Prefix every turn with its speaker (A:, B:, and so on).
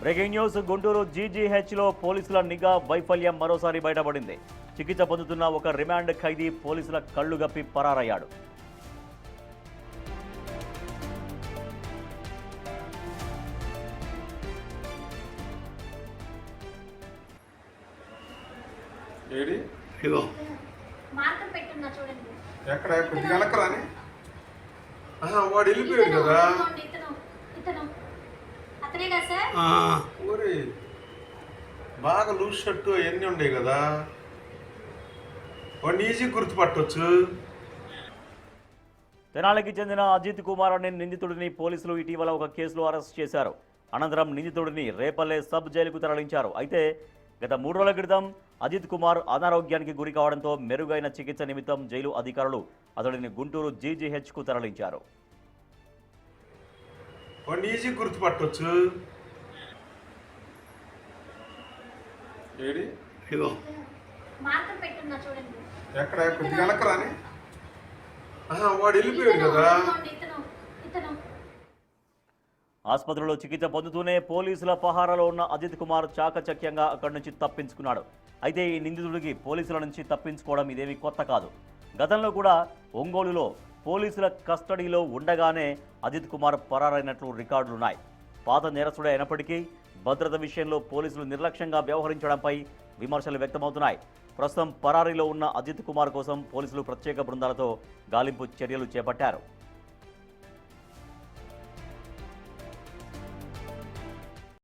A: Breaking news Guntur జీజీహెచ్లో పోలీసుల నిఘా వైఫల్యం మరోసారి బయటపడింది. చికిత్స పొందుతున్న ఒక రిమాండ్ ఖైదీ పోలీసుల కళ్లు గప్పి పరారయ్యాడు.
B: ఎక్కడ కొద్దిగా వెనకరాని వాడు వెళ్ళిపోయాడు కదా. ఊరి బాగా లూజ్ షర్టు అవన్నీ ఉండేవి కదా, వాడిని ఈజీ గుర్తుపట్టవచ్చు.
A: తెనాలికి చెందిన అజిత్ కుమార్ అనే నిందితుడిని పోలీసులు ఇటీవల ఒక కేసులో అరెస్ట్ చేశారు. అనంతరం నిందితుడిని రేపల్లె సబ్ జైలుకు తరలించారు. అయితే గత 3 రోజుల క్రితం అజిత్ కుమార్ అనారోగ్యానికి గురి కావడంతో మెరుగైన చికిత్స నిమిత్తం జైలు అధికారులు అతడిని గుంటూరు జీజీహెచ్కు తరలించారు.
B: వాడిని ఈజీ గుర్తుపట్టవచ్చు. ఎక్కడ కొద్దిగా వెనకరాని వాడు వెళ్ళిపోయాడు కదా.
A: ఆసుపత్రిలో చికిత్స పొందుతూనే పోలీసుల పహారాలో ఉన్న అజిత్ కుమార్ చాకచక్యంగా అక్కడి నుంచి తప్పించుకున్నాడు. అయితే ఈ నిందితుడికి పోలీసుల నుంచి తప్పించుకోవడం ఇదేమీ కొత్త కాదు. గతంలో కూడా ఒంగోలులో పోలీసుల కస్టడీలో ఉండగానే అజిత్ కుమార్ పరారైనట్లు రికార్డులున్నాయి. పాత నేరస్తుడే అయినప్పటికీ భద్రత విషయంలో పోలీసులు నిర్లక్ష్యంగా వ్యవహరించడంపై విమర్శలు వ్యక్తమవుతున్నాయి. ప్రస్తుతం పరారీలో ఉన్న అజిత్ కుమార్ కోసం పోలీసులు ప్రత్యేక బృందాలతో గాలింపు చర్యలు చేపట్టారు.